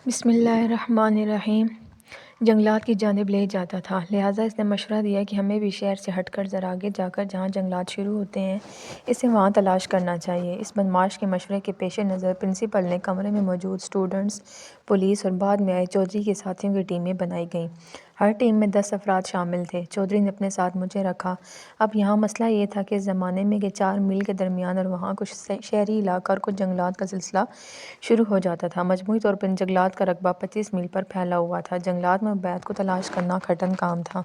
بسم اللہ الرحمن الرحیم۔ جنگلات کی جانب لے جاتا تھا، لہٰذا اس نے مشورہ دیا کہ ہمیں بھی شہر سے ہٹ کر ذرا آگے جا کر جہاں جنگلات شروع ہوتے ہیں اسے وہاں تلاش کرنا چاہیے۔ اس بدمعاش کے مشورے کے پیش نظر پرنسپل نے کمرے میں موجود اسٹوڈنٹس، پولیس اور بعد میں آئے چودھری کے ساتھیوں کی ٹیمیں بنائی گئیں۔ ہر ٹیم میں 10 افراد شامل تھے۔ چودھری نے اپنے ساتھ مجھے رکھا۔ اب یہاں مسئلہ یہ تھا کہ اس زمانے میں کہ 4 میل کے درمیان اور وہاں کچھ شہری علاقہ اور کچھ جنگلات کا سلسلہ شروع ہو جاتا تھا۔ مجموعی طور پر ان جنگلات کا رقبہ 25 میل پر پھیلا ہوا تھا۔ جنگلات میں عبید کو تلاش کرنا کٹھن کام تھا۔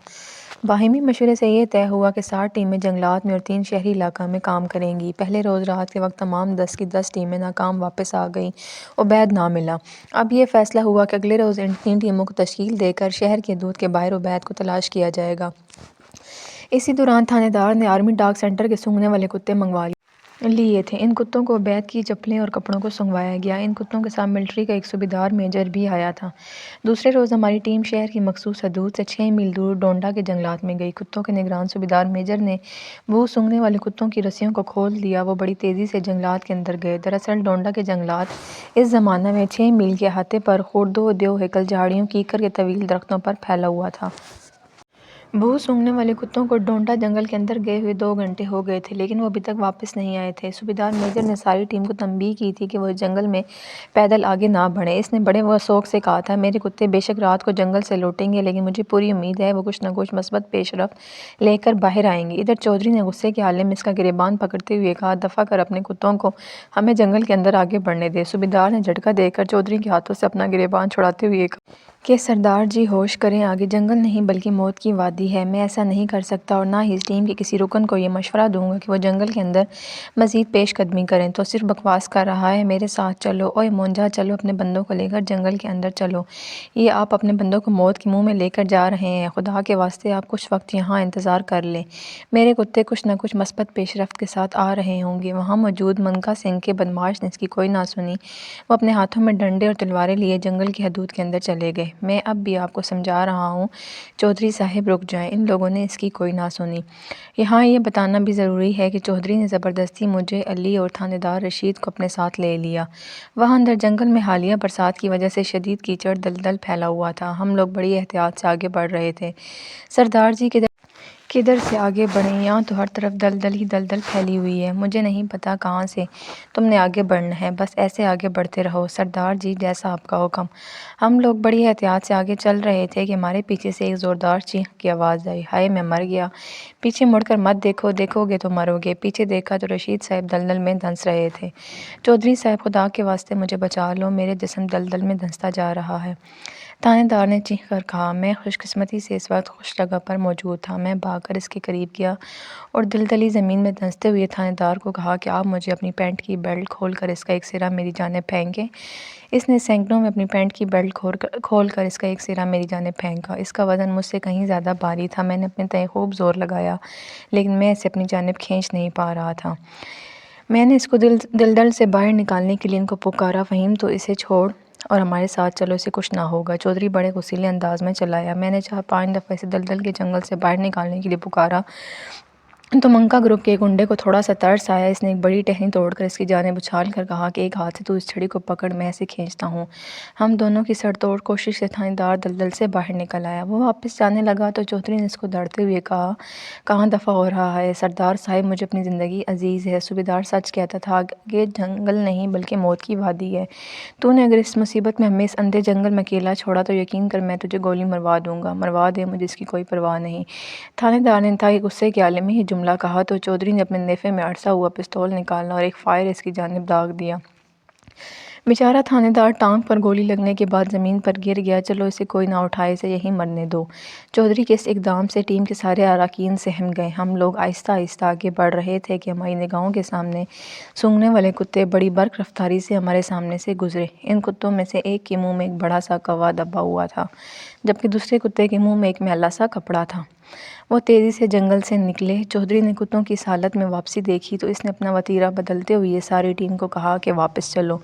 باہمی مشورے سے یہ طے ہوا کہ 60 ٹیمیں جنگلات میں اور 3 شہری علاقہ میں کام کریں گی۔ پہلے روز رات کے وقت تمام 10 کی 10 ٹیمیں ناکام واپس آ گئیں۔ عبید نہ ملا۔ اب یہ فیصلہ ہوا کہ اگلے روز ان 3 ٹیموں کو تشکیل دے کر شہر کی حدود کے باہر عبید کو تلاش کیا جائے گا۔ اسی دوران تھانے دار نے آرمی ڈاگ سینٹر کے سونگھنے والے کتے منگوا لیے تھے۔ ان کتوں کو عبید کی چپلیں اور کپڑوں کو سونگھوایا گیا۔ ان کتوں کے ساتھ ملٹری کا ایک صوبیدار میجر بھی آیا تھا۔ دوسرے روز ہماری ٹیم شہر کی مخصوص حدود سے 6 میل دور ڈونڈا کے جنگلات میں گئی۔ کتوں کے نگران صوبیدار میجر نے وہ سونگھنے والے کتوں کی رسیوں کو کھول دیا۔ وہ بڑی تیزی سے جنگلات کے اندر گئے۔ دراصل ڈونڈا کے جنگلات اس زمانے میں 6 میل کے احاطے پر خوردو دیو ہیکل جھاڑیوں کیکر کے طویل درختوں پر پھیلا ہوا تھا۔ وہ سونگھنے والے کتوں کو ڈونڈا جنگل کے اندر گئے ہوئے 2 گھنٹے ہو گئے تھے، لیکن وہ ابھی تک واپس نہیں آئے تھے۔ صوبیدار میجر نے ساری ٹیم کو تنبیہ کی تھی کہ وہ اس جنگل میں پیدل آگے نہ بڑھیں۔ اس نے بڑے وثوق سے کہا تھا، میرے کتے بے شک رات کو جنگل سے لوٹیں گے، لیکن مجھے پوری امید ہے وہ کچھ نہ کچھ مثبت پیش رفت لے کر باہر آئیں گے۔ ادھر چودھری نے غصے کے عالم میں اس کا گریبان پکڑتے ہوئے کہا، دفع کر اپنے کتوں کو، ہمیں جنگل کے اندر آگے بڑھنے دے۔ صوبیدار نے جھٹکا دے کر چودھری کے ہاتھوں سے اپنا گریبان چھڑاتے ہوئے کہا کہ سردار جی ہوش کریں، آگے جنگل نہیں بلکہ موت کی وادی ہے۔ میں ایسا نہیں کر سکتا اور نہ ہی اس ٹیم کے کسی رکن کو یہ مشورہ دوں گا کہ وہ جنگل کے اندر مزید پیش قدمی کریں۔ تو صرف بکواس کر رہا ہے، میرے ساتھ چلو۔ اوئے مونجا، چلو اپنے بندوں کو لے کر جنگل کے اندر چلو۔ یہ آپ اپنے بندوں کو موت کے منہ میں لے کر جا رہے ہیں۔ خدا کے واسطے آپ کچھ وقت یہاں انتظار کر لیں۔ میرے کتے کچھ نہ کچھ مثبت پیش رفت کے ساتھ آ رہے ہوں گے۔ وہاں موجود منکا سنگھ کے بدمعاش نے اس کی کوئی نہ سنی۔ وہ اپنے ہاتھوں میں ڈنڈے اور تلواریں لیے جنگل کی حدود کے اندر چلے گئے۔ میں اب بھی آپ کو سمجھا رہا ہوں، چودھری صاحب رک جائیں۔ ان لوگوں نے اس کی کوئی نہ سنی۔ یہاں یہ بتانا بھی ضروری ہے کہ چودھری نے زبردستی مجھے، علی اور تھانے دار رشید کو اپنے ساتھ لے لیا۔ وہاں اندر جنگل میں حالیہ برسات کی وجہ سے شدید کیچڑ دلدل پھیلا ہوا تھا۔ ہم لوگ بڑی احتیاط سے آگے بڑھ رہے تھے۔ سردار جی کدھر سے آگے بڑھیں؟ یہاں تو ہر طرف دلدل ہی دلدل پھیلی ہوئی ہے۔ مجھے نہیں پتا کہاں سے تم نے آگے بڑھنا ہے، بس ایسے آگے بڑھتے رہو۔ سردار جی جیسا آپ کا حکم۔ ہم لوگ بڑی احتیاط سے آگے چل رہے تھے کہ ہمارے پیچھے سے ایک زوردار چیخ کی آواز آئی، ہائے میں مر گیا! پیچھے مڑ کر مت دیکھو، دیکھو گے تو مرو گے۔ پیچھے دیکھا تو رشید صاحب دلدل میں دھنس رہے تھے۔ چودھری صاحب خدا کے واسطے مجھے بچا لو، میرے جسم دلدل میں دھنستا جا رہا ہے۔ تھانے دار نے چیخ کر کہا۔ میں خوش قسمتی سے اس وقت خوش جگہ پر موجود تھا۔ میں بھاگ کر اس کے قریب گیا اور دلدلی زمین میں دھنستے ہوئے تھانے دار کو کہا کہ آپ مجھے اپنی پینٹ کی بیلٹ کھول کر اس کا ایک سرا میری جانب پھینکیں۔ اس نے سیکنڈوں میں اپنی پینٹ کی بیلٹ کھول کر اس کا ایک سرا میری جانب پھینکا۔ اس کا وزن مجھ سے کہیں زیادہ بھاری تھا۔ میں نے اپنے تئیں خوب زور لگایا، لیکن میں اسے اپنی جانب کھینچ نہیں پا رہا تھا۔ میں نے اس کو دلدل سے باہر نکالنے کے لیے ان کو پکارا، فہیم تو اسے چھوڑ اور ہمارے ساتھ چلو، اسے کچھ نہ ہوگا۔ چودھری بڑے غصیلے انداز میں چلایا۔ میں نے 4-5 دفعہ اسے دلدل کے جنگل سے باہر نکالنے کے لیے پکارا تو منکا گروپ کے ایک گنڈے کو تھوڑا سا ترس آیا۔ اس نے ایک بڑی ٹہنی توڑ کر اس کی جانب اچھال کر کہا کہ ایک ہاتھ سے تو اس چھڑی کو پکڑ، میں اسے کھینچتا ہوں۔ ہم دونوں کی سر توڑ کوشش سے تھانے دار دلدل سے باہر نکل آیا۔ وہ واپس جانے لگا تو چودھری نے اس کو ڈانٹتے ہوئے کہا، کہاں دفع ہو رہا ہے؟ سردار صاحب مجھے اپنی زندگی عزیز ہے۔ صوبیدار سچ کہتا تھا، آگے جنگل نہیں بلکہ موت کی وادی ہے۔ تو نے اگر اس مصیبت میں ہمیں اس اندھے جنگل میں اکیلا چھوڑا تو یقین کر میں تجھے گولی مروا دوں گا۔ مروا دے، مجھے اس کی کوئی پرواہ نہیں۔ تھانے دار نے انتہائی غصے کے عالم میں یہ جملہ کہا تو چودھری نے اپنے نیفے میں اڑسا ہوا پستول نکالا اور ایک فائر اس کی جانب داغ دیا۔ بیچارہ تھانے دار ٹانگ پر گولی لگنے کے بعد زمین پر گر گیا۔ چلو اسے کوئی نہ اٹھائے، اسے یہیں مرنے دو۔ چودھری کے اس اقدام سے ٹیم کے سارے اراکین سہم گئے۔ ہم لوگ آہستہ آہستہ آگے بڑھ رہے تھے کہ ہماری نگاہوں کے سامنے سونگھنے والے کتے بڑی برق رفتاری سے ہمارے سامنے سے گزرے۔ ان کتوں میں سے ایک کے منہ میں ایک بڑا سا کوا دبا ہوا تھا، جبکہ دوسرے کتے کے منہ میں ایک میلا سا کپڑا تھا۔ وہ تیزی سے جنگل سے نکلے۔ چودھری نے کتوں کی اس حالت میں واپسی دیکھی تو اس نے اپنا وتیرہ بدلتے ہوئے ساری ٹیم کو کہا کہ واپس چلو۔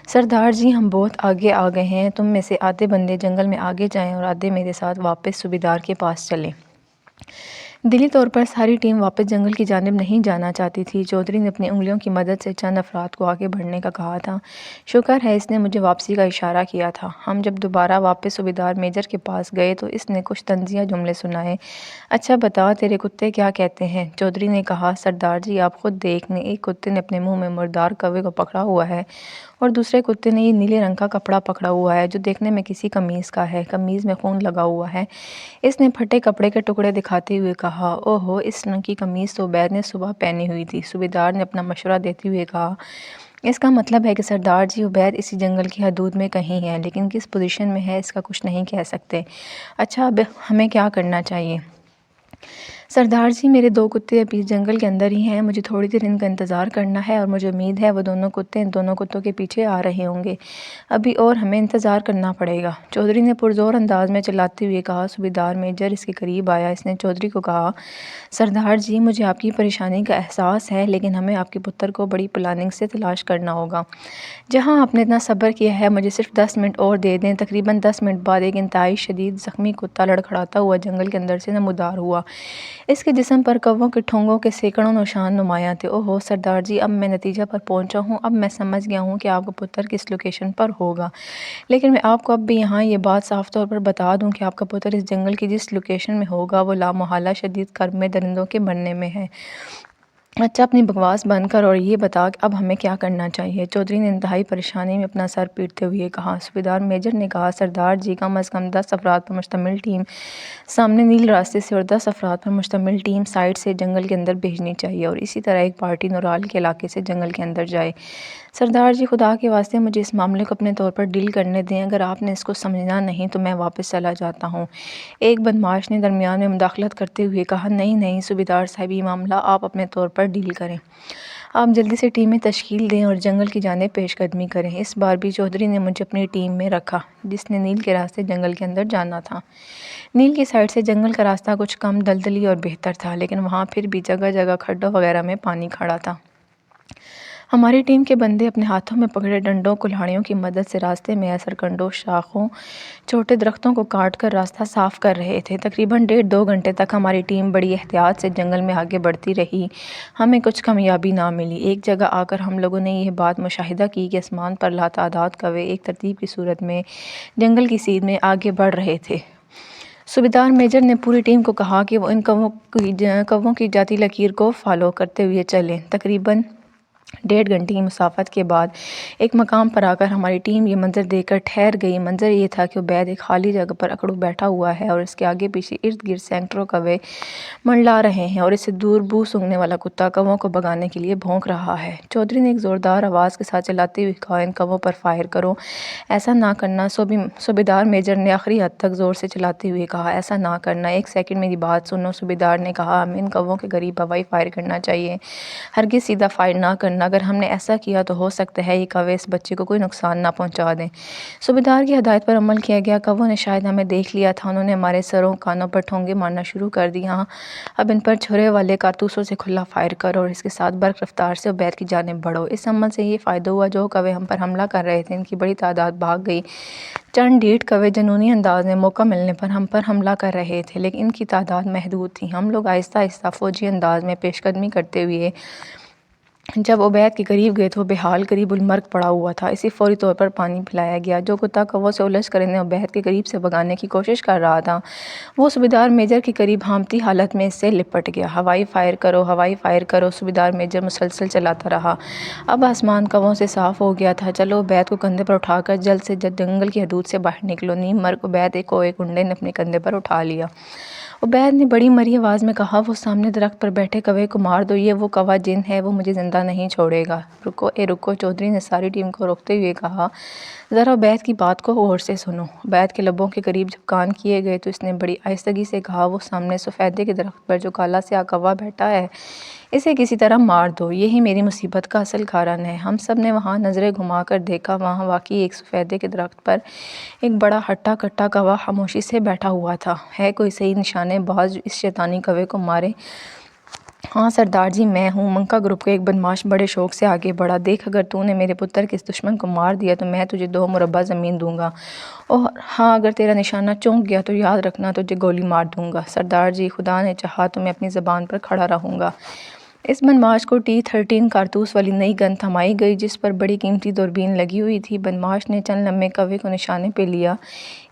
سردار جی ہم بہت آگے آ گئے ہیں، تم میں سے آدھے بندے جنگل میں آگے جائیں اور آدھے میرے ساتھ واپس صوبیدار کے پاس چلیں۔ دلی طور پر ساری ٹیم واپس جنگل کی جانب نہیں جانا چاہتی تھی۔ چودھری نے اپنی انگلیوں کی مدد سے چند افراد کو آگے بڑھنے کا کہا تھا۔ شکر ہے اس نے مجھے واپسی کا اشارہ کیا تھا۔ ہم جب دوبارہ واپس صوبیدار میجر کے پاس گئے تو اس نے کچھ طنزیہ جملے سنائے۔ اچھا بتا تیرے کتے کیا کہتے ہیں؟ چودھری نے کہا، سردار جی آپ خود دیکھ لیں، ایک کتے نے اپنے منہ میں مردار کوے کو پکڑا ہوا ہے اور دوسرے کتے نے یہ نیلے رنگ کا کپڑا پکڑا ہوا ہے جو دیکھنے میں کسی قمیض کا ہے، قمیض میں خون لگا ہوا ہے۔ اس نے پھٹے کپڑے کے ٹکڑے دکھاتے ہوئے کہا، اوہ ہو، اس رنگ کی قمیض تو عبید نے صبح پہنی ہوئی تھی۔ صوبیدار نے اپنا مشورہ دیتے ہوئے کہا، اس کا مطلب ہے کہ سردار جی عبید اسی جنگل کی حدود میں کہیں ہے، لیکن کس پوزیشن میں ہے اس کا کچھ نہیں کہہ سکتے۔ اچھا اب ہمیں کیا کرنا چاہیے؟ سردار جی میرے دو کتے ابھی اس جنگل کے اندر ہی ہیں، مجھے تھوڑی دیر ان کا انتظار کرنا ہے اور مجھے امید ہے وہ دونوں کتے ان دونوں کتوں کے پیچھے آ رہے ہوں گے۔ ابھی اور ہمیں انتظار کرنا پڑے گا، چودھری نے پرزور انداز میں چلاتے ہوئے کہا۔ صوبیدار میجر اس کے قریب آیا۔ اس نے چودھری کو کہا، سردار جی مجھے آپ کی پریشانی کا احساس ہے، لیکن ہمیں آپ کے پتر کو بڑی پلاننگ سے تلاش کرنا ہوگا۔ جہاں آپ نے اتنا صبر کیا ہے مجھے صرف 10 منٹ اور دے دیں۔ تقریباً 10 منٹ بعد ایک انتہائی شدید زخمی کتا لڑکھڑاتا ہوا جنگل کے اندر سے نمودار ہوا۔ اس کے جسم پر کووں کے ٹھونگوں کے سینکڑوں نشان نمایاں تھے۔ اوہ سردار جی اب میں نتیجہ پر پہنچا ہوں، اب میں سمجھ گیا ہوں کہ آپ کا پتر کس لوکیشن پر ہوگا، لیکن میں آپ کو اب بھی یہاں یہ بات صاف طور پر بتا دوں کہ آپ کا پتر اس جنگل کی جس لوکیشن میں ہوگا وہ لامحالہ شدید کرب میں درندوں کے مرنے میں ہے۔ اچھا اپنی بکواس بند کر اور یہ بتا کہ اب ہمیں کیا کرنا چاہیے؟ چودھری نے انتہائی پریشانی میں اپنا سر پیٹتے ہوئے کہا۔ صوبیدار میجر نے کہا، سردار جی کم از کم 10 افراد پر مشتمل ٹیم سامنے نیل راستے سے اور 10 افراد پر مشتمل ٹیم سائٹ سے جنگل کے اندر بھیجنی چاہیے اور اسی طرح ایک پارٹی نورال کے علاقے سے جنگل کے اندر جائے۔ سردار جی خدا کے واسطے مجھے اس معاملے کو اپنے طور پر ڈیل کرنے دیں، اگر آپ نے اس کو سمجھنا نہیں تو میں واپس چلا جاتا ہوں۔ ایک بدمعاش نے درمیان میں مداخلت کرتے ہوئے کہا، نہیں نہیں صوبیدار صاحب یہ معاملہ آپ اپنے طور پر ڈیل کریں، آپ جلدی سے ٹیمیں تشکیل دیں اور جنگل کی جانب پیش قدمی کریں۔ اس بار بھی چودھری نے مجھے اپنی ٹیم میں رکھا جس نے نیل کے راستے جنگل کے اندر جانا تھا۔ نیل کی سائڈ سے جنگل کا راستہ کچھ کم دلدلی اور بہتر تھا، لیکن وہاں پھر بھی جگہ جگہ کھڈوں وغیرہ میں پانی کھڑا تھا۔ ہماری ٹیم کے بندے اپنے ہاتھوں میں پکڑے ڈنڈوں کلہاڑیوں کی مدد سے راستے میں سرکنڈوں، شاخوں، چھوٹے درختوں کو کاٹ کر راستہ صاف کر رہے تھے۔ تقریباً 1.5-2 گھنٹے تک ہماری ٹیم بڑی احتیاط سے جنگل میں آگے بڑھتی رہی، ہمیں کچھ کامیابی نہ ملی۔ ایک جگہ آ کر ہم لوگوں نے یہ بات مشاہدہ کی کہ آسمان پر لاتعداد کوے ایک ترتیب کی صورت میں جنگل کی سیر میں آگے بڑھ رہے تھے۔ صوبیدار میجر نے پوری ٹیم کو کہا کہ وہ ان کووں کی جاتی لکیر کو فالو کرتے ہوئے چلیں۔ تقریباً 1.5 گھنٹے کی مسافت کے بعد ایک مقام پر آ کر ہماری ٹیم یہ منظر دیکھ کر ٹھہر گئی۔ منظر یہ تھا کہ عبید ایک خالی جگہ پر اکڑو بیٹھا ہوا ہے اور اس کے آگے پیچھے ارد گرد سینکڑوں کوے منڈلا رہے ہیں اور اس سے دور بو سونگھنے والا کتا کووں کو بھگانے کے لیے بھونک رہا ہے۔ چودھری نے ایک زوردار آواز کے ساتھ چلاتے ہوئے کہا، ان کووں پر فائر کرو، ایسا نہ کرنا۔ صوبیدار میجر نے آخری حد تک زور سے چلاتے ہوئے کہا، ایسا نہ کرنا، ایک سیکنڈ میری بات سنو۔ صوبیدار نے کہا، ہمیں ان کووں کے قریب ہوائی فائر کرنا چاہیے، ہرگز سیدھا فائر نہ کرنا، اگر ہم نے ایسا کیا تو ہو سکتا ہے یہ کوے اس بچے کو کوئی نقصان نہ پہنچا دیں۔ صوبیدار کی ہدایت پر عمل کیا گیا۔ کووں نے شاید ہمیں دیکھ لیا تھا، انہوں نے ہمارے سروں کانوں پر ٹھونگے مارنا شروع کر دی۔ ہاں اب ان پر چھرے والے کارتوسوں سے کھلا فائر کرو اور اس کے ساتھ برق رفتار سے عبید کی جانب بڑھو۔ اس عمل سے یہ فائدہ ہوا، جو کوے ہم پر حملہ کر رہے تھے ان کی بڑی تعداد بھاگ گئی۔ چند ڈیڑھ کوے جنونی انداز میں موقع ملنے پر ہم پر حملہ کر رہے تھے، لیکن ان کی تعداد محدود تھی۔ ہم لوگ آہستہ آہستہ فوجی انداز میں پیش قدمی کرتے ہوئے جب عبید کے قریب گئے تو وہ بے حال قریب المرگ پڑا ہوا تھا، اسے فوری طور پر پانی پلایا گیا۔ جو کتا کووں سے الجھ کر انہیں عبید کے قریب سے بھگانے کی کوشش کر رہا تھا وہ صوبیدار میجر کے قریب ہامتی حالت میں اس سے لپٹ گیا۔ ہوائی فائر کرو، ہوائی فائر کرو، صوبیدار میجر مسلسل چلاتا رہا۔ اب آسمان کووں سے صاف ہو گیا تھا۔ چلو عبید کو کندھے پر اٹھا کر جلد سے جلد جنگل کی حدود سے باہر نکلو۔ نیم مرگ عبید کو ایک گنڈے نے اپنے کندھے پر اٹھا لیا۔ عبید نے بڑی مری آواز میں کہا، وہ سامنے درخت پر بیٹھے کوے کو مار دو، یہ وہ کوا جن ہے، وہ مجھے زندہ نہیں چھوڑے گا۔ رکو اے رکو، چودھری نے ساری ٹیم کو روکتے ہوئے کہا، ذرا عبید کی بات کو غور سے سنو۔ عبید کے لبوں کے قریب جب کان کیے گئے تو اس نے بڑی آہستگی سے کہا، وہ سامنے سفیدے کے درخت پر جو کالا سیاہ کوا بیٹھا ہے اسے کسی طرح مار دو، یہی میری مصیبت کا اصل کارن ہے۔ ہم سب نے وہاں نظریں گھما کر دیکھا، وہاں واقعی ایک سفیدے کے درخت پر ایک بڑا ہٹا کٹا کوا خاموشی سے بیٹھا ہوا تھا۔ ہے کوئی صحیح نشانے باز جو اس شیطانی کوے کو مارے؟ ہاں سردار جی میں ہوں۔ منکا گروپ کا ایک بدماش بڑے شوق سے آگے بڑھا۔ دیکھ اگر تو نے میرے پتر کے اس دشمن کو مار دیا تو میں تجھے 2 مربع زمین دوں گا، اور ہاں اگر تیرا نشانہ چونک گیا تو یاد رکھنا تجھے گولی مار دوں گا۔ سردار جی خدا نے چاہا تو میں اپنی زبان پر کھڑا رہوں گا۔ اس بدماش کو T-13 کارتوس والی نئی گن تھمائی گئی جس پر بڑی قیمتی دوربین لگی ہوئی تھی۔ بدماش نے چند لمحے کوے کو نشانے پہ لیا۔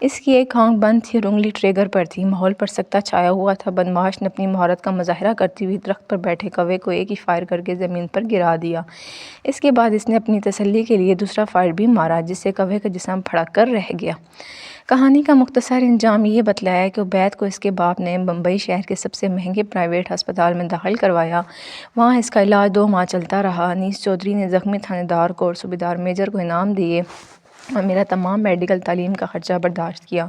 اس کی ایک آنکھ بند تھی اور انگلی ٹریگر پر تھی۔ ماحول پر سکتہ چھایا ہوا تھا۔ بدماش نے اپنی مہارت کا مظاہرہ کرتی ہوئی درخت پر بیٹھے کوے کو ایک ہی فائر کرکے زمین پر گرا دیا۔ اس کے بعد اس نے اپنی تسلی کے لیے دوسرا فائر بھی مارا جس سے کوے کا جسم پھڑک کر رہ گیا۔ کہانی کا مختصر انجام یہ بتلایا کہ عبید کو اس کے باپ نے بمبئی شہر کے سب سے مہنگے پرائیویٹ ہسپتال میں داخل کروایا۔ وہاں اس کا علاج 2 ماہ چلتا رہا۔ انیس چودھری نے زخمی تھانے دار کو اور صوبیدار میجر کو انعام دیے اور میرا تمام میڈیکل تعلیم کا خرچہ برداشت کیا۔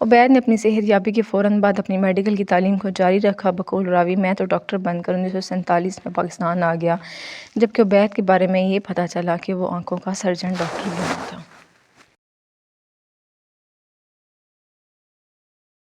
عبید نے اپنی صحت یابی کے فوراً بعد اپنی میڈیکل کی تعلیم کو جاری رکھا۔ بقول راوی میں تو ڈاکٹر بن کر 1947 میں پاکستان آ گیا، جبکہ عبید کے بارے میں یہ پتہ چلا کہ وہ آنکھوں کا سرجن ڈاکٹر بنا تھا۔